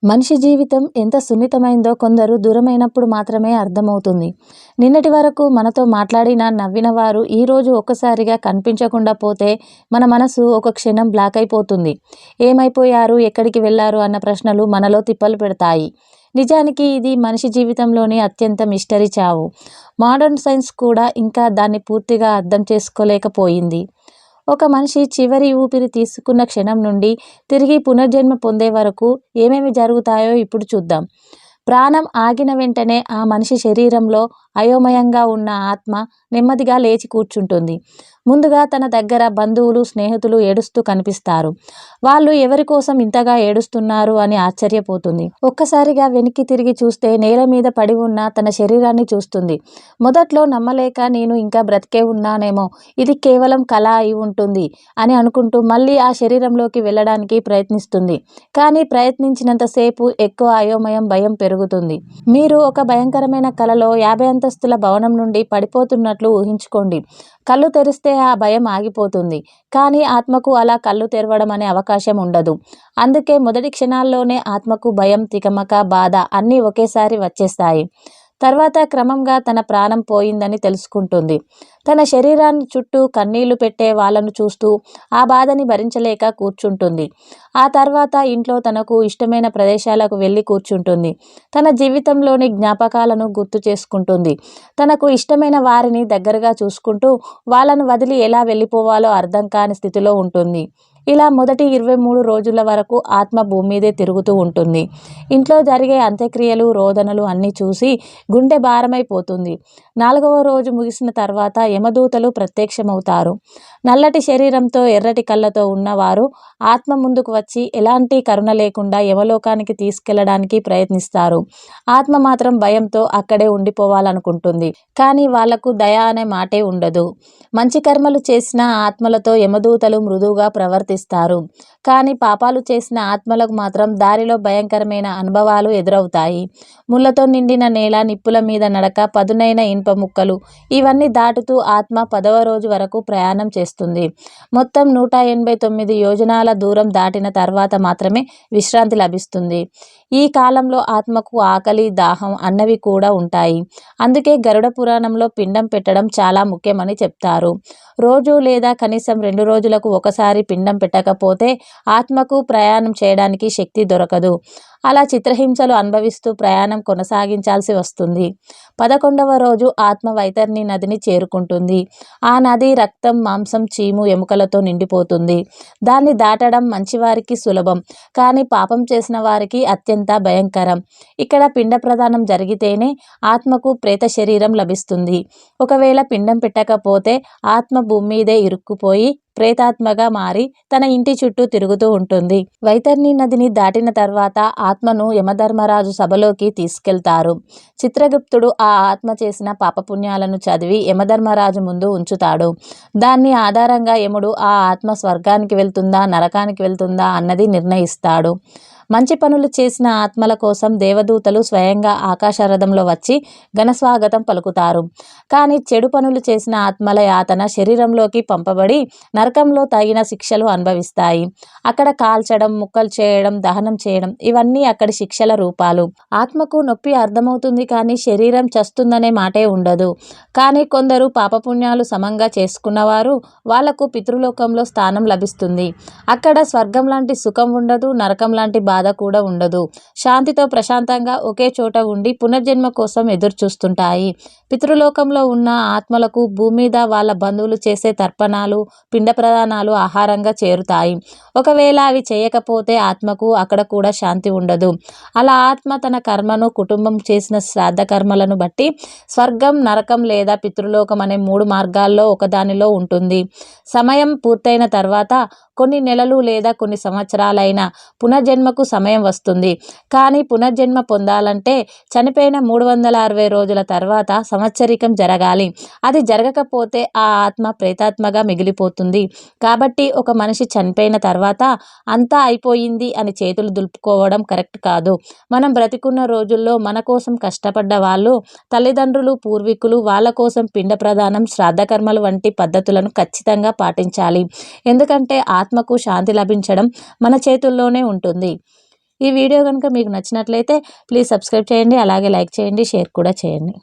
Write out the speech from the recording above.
మనిషి జీవితం ఎంత సున్నితమైందో కొందరు దూరమైనప్పుడు మాత్రమే అర్థమవుతుంది. నిన్నటి వరకు మనతో మాట్లాడిన, నవ్విన వారు ఈరోజు ఒక్కసారిగా కనిపించకుండా పోతే మన మనసు ఒక క్షణం బ్లాక్ అయిపోతుంది. ఏమైపోయారు, ఎక్కడికి వెళ్లారు అన్న ప్రశ్నలు మనలో తిప్పలు పెడతాయి. నిజానికి ఇది మనిషి జీవితంలోని అత్యంత మిస్టరీ చావు. మోడర్న్ సైన్స్ కూడా ఇంకా దాన్ని పూర్తిగా అర్థం చేసుకోలేకపోయింది. ఒక మనిషి చివరి ఊపిరి తీసుకున్న క్షణం నుండి తిరిగి పునర్జన్మ పొందే వరకు ఏమేమి జరుగుతాయో ఇప్పుడు చూద్దాం. ప్రాణం ఆగిన వెంటనే ఆ మనిషి శరీరంలో అయోమయంగా ఉన్న ఆత్మ నెమ్మదిగా లేచి కూర్చుంటుంది. ముందుగా తన దగ్గర బంధువులు, స్నేహితులు ఏడుస్తూ కనిపిస్తారు. వాళ్ళు ఎవరి కోసం ఇంతగా ఏడుస్తున్నారు అని ఆశ్చర్యపోతుంది. ఒక్కసారిగా వెనక్కి తిరిగి చూస్తే నేల మీద పడి ఉన్న తన శరీరాన్ని చూస్తుంది. మొదట్లో నమ్మలేక నేను ఇంకా బ్రతికే ఉన్నానేమో, ఇది కేవలం కల అయి ఉంటుంది అని అనుకుంటూ మళ్ళీ ఆ శరీరంలోకి వెళ్ళడానికి ప్రయత్నిస్తుంది. కానీ ప్రయత్నించినంతసేపు ఎక్కువ అయోమయం, భయం పెరుగుతుంది. మీరు ఒక భయంకరమైన కలలో 50 అంతస్తుల భవనం నుండి పడిపోతున్నట్లు ఊహించుకోండి. కళ్ళు తెరిస్తే ఆ భయం ఆగిపోతుంది. కానీ ఆత్మకు అలా కళ్ళు తెరవడం అనే అవకాశం ఉండదు. అందుకే మొదటి క్షణాల్లోనే ఆత్మకు భయం, తికమక, బాధ అన్నీ ఒకేసారి వచ్చేస్తాయి. తర్వాత క్రమంగా తన ప్రాణం పోయిందని తెలుసుకుంటుంది. తన శరీరాన్ని చుట్టూ కన్నీళ్లు పెట్టే వాళ్ళను చూస్తూ ఆ బాధని భరించలేక కూర్చుంటుంది. ఆ తర్వాత ఇంట్లో తనకు ఇష్టమైన ప్రదేశాలకు వెళ్ళి కూర్చుంటుంది. తన జీవితంలోని జ్ఞాపకాలను గుర్తు చేసుకుంటుంది. తనకు ఇష్టమైన వారిని దగ్గరగా చూసుకుంటూ వాళ్ళను వదిలి ఎలా వెళ్ళిపోవాలో అర్థం కాని స్థితిలో ఉంటుంది. ఇలా మొదటి 23 రోజుల వరకు ఆత్మ భూమి మీదే తిరుగుతూ ఉంటుంది. ఇంట్లో జరిగే అంత్యక్రియలు, రోదనలు అన్నీ చూసి గుండె భారమైపోతుంది. 4వ రోజు ముగిసిన తర్వాత యమదూతలు ప్రత్యక్షమవుతారు. నల్లటి శరీరంతో ఎర్రటి కళ్ళతో ఉన్నవారు ఆత్మ ముందుకు వచ్చి ఎలాంటి కరుణ లేకుండా యమలోకానికి తీసుకెళ్లడానికి ప్రయత్నిస్తారు. ఆత్మ మాత్రం భయంతో అక్కడే ఉండిపోవాలనుకుంటుంది. కానీ వాళ్లకు దయ అనే మాటే ఉండదు. మంచి కర్మలు చేసిన ఆత్మలతో యమదూతలు మృదువుగా ప్రవర్తిస్తారు. కానీ పాపాలు చేసిన ఆత్మలకు మాత్రం దారిలో భయంకరమైన అనుభవాలు ఎదురవుతాయి. ముళ్లతో నిండిన నేల, నిప్పుల మీద నడక, పదునైన ఇనుప ముక్కలు ఇవన్నీ దాటుతూ ఆత్మ 10వ రోజు వరకు ప్రయాణం చేస్తుంది. మొత్తం 189 యోజనాల దూరం దాటిన తర్వాత మాత్రమే విశ్రాంతి లభిస్తుంది. ఈ కాలంలో ఆత్మకు ఆకలి, దాహం అన్నవి కూడా ఉంటాయి. అందుకే గరుడ పురాణంలో పిండం పెట్టడం చాలా ముఖ్యమని చెప్తారు. రోజు లేదా కనీసం 2 రోజులకు ఒకసారి పిండం పెట్టకపోతే ఆత్మకు ప్రయాణం చేయడానికి శక్తి దొరకదు. అలా చిత్రహింసలు అనుభవిస్తూ ప్రయాణం కొనసాగించాల్సి వస్తుంది. 11వ రోజు ఆత్మ వైతర్ని నదిని చేరుకుంటుంది. ఆ నది రక్తం, మాంసం, చీము, ఎముకలతో నిండిపోతుంది. దాన్ని దాటడం మంచివారికి సులభం, కానీ పాపం చేసిన వారికి అత్యంత భయంకరం. ఇక్కడ పిండ ప్రదానం జరిగితేనే ఆత్మకు ప్రేత శరీరం లభిస్తుంది. ఒకవేళ పిండం పెట్టకపోతే ఆత్మ భూమి మీదే ఇరుక్కుపోయి ప్రేతాత్మగా మారి తన ఇంటి చుట్టూ తిరుగుతూ ఉంటుంది. వైతర్ని నదిని దాటిన తర్వాత ఆత్మను యమధర్మరాజు సభలోకి తీసుకెళ్తారు. చిత్రగుప్తుడు ఆ ఆత్మ చేసిన పాపపుణ్యాలను చదివి యమధర్మరాజు ముందు ఉంచుతాడు. దాన్ని ఆధారంగా యముడు ఆ ఆత్మ స్వర్గానికి వెళ్తుందా, నరకానికి వెళ్తుందా అన్నది నిర్ణయిస్తాడు. మంచి పనులు చేసిన ఆత్మల కోసం దేవదూతలు స్వయంగా ఆకాశరథంలో వచ్చి ఘనస్వాగతం పలుకుతారు. కానీ చెడు పనులు చేసిన ఆత్మల యాతన శరీరంలోకి పంపబడి నరకంలో తగిన శిక్షలు అనుభవిస్తాయి. అక్కడ కాల్చడం, ముక్కలు చేయడం, దహనం చేయడం ఇవన్నీ అక్కడి శిక్షల రూపాలు. ఆత్మకు నొప్పి అర్థమవుతుంది, కానీ శరీరం చస్తుందనే మాటే ఉండదు. కానీ కొందరు పాపపుణ్యాలు సమంగా చేసుకున్నవారు, వాళ్లకు పితృలోకంలో స్థానం లభిస్తుంది. అక్కడ స్వర్గం లాంటి సుఖం ఉండదు, నరకం లాంటి బాధ కూడా ఉండదు. శాంతితో ప్రశాంతంగా ఒకే చోట ఉండి పునర్జన్మ కోసం ఎదురు చూస్తుంటాయి. పితృలోకంలో ఉన్న ఆత్మలకు భూమి మీద వాళ్ళ బంధువులు చేసే తర్పణాలు, పిండ ప్రదానాలు ఆహారంగా చేరుతాయి. ఒకవేళ అవి చేయకపోతే ఆత్మకు అక్కడ కూడా శాంతి ఉండదు. అలా ఆత్మ తన కర్మను, కుటుంబం చేసిన శ్రాద్ధ కర్మలను బట్టి స్వర్గం, నరకం లేదా పితృలోకం అనే 3 మార్గాల్లో ఒకదానిలో ఉంటుంది. సమయం పూర్తయిన తర్వాత కొన్ని నెలలు లేదా కొన్ని సంవత్సరాలైనా పునర్జన్మకు సమయం వస్తుంది. కానీ పునర్జన్మ పొందాలంటే చనిపోయిన 360 రోజుల తర్వాత సంవత్సరికం జరగాలి. అది జరగకపోతే ఆ ఆత్మ ప్రేతాత్మగా మిగిలిపోతుంది. కాబట్టి ఒక మనిషి చనిపోయిన తర్వాత అంతా అయిపోయింది అని చేతులు దులుపుకోవడం కరెక్ట్ కాదు. మనం బ్రతికున్న రోజుల్లో మన కోసం కష్టపడ్డ వాళ్ళు, తల్లిదండ్రులు, పూర్వీకులు, వాళ్ళ కోసం పిండ ప్రదానం, శ్రాద్ధకర్మలు వంటి పద్ధతులను ఖచ్చితంగా పాటించాలి. ఎందుకంటే ఆత్మకు శాంతి లభించడం మన చేతుల్లోనే ఉంటుంది. ఈ వీడియో కనుక మీకు నచ్చినట్లయితే ప్లీజ్ సబ్స్క్రైబ్ చేయండి, అలాగే లైక్ చేయండి, షేర్ కూడా చేయండి.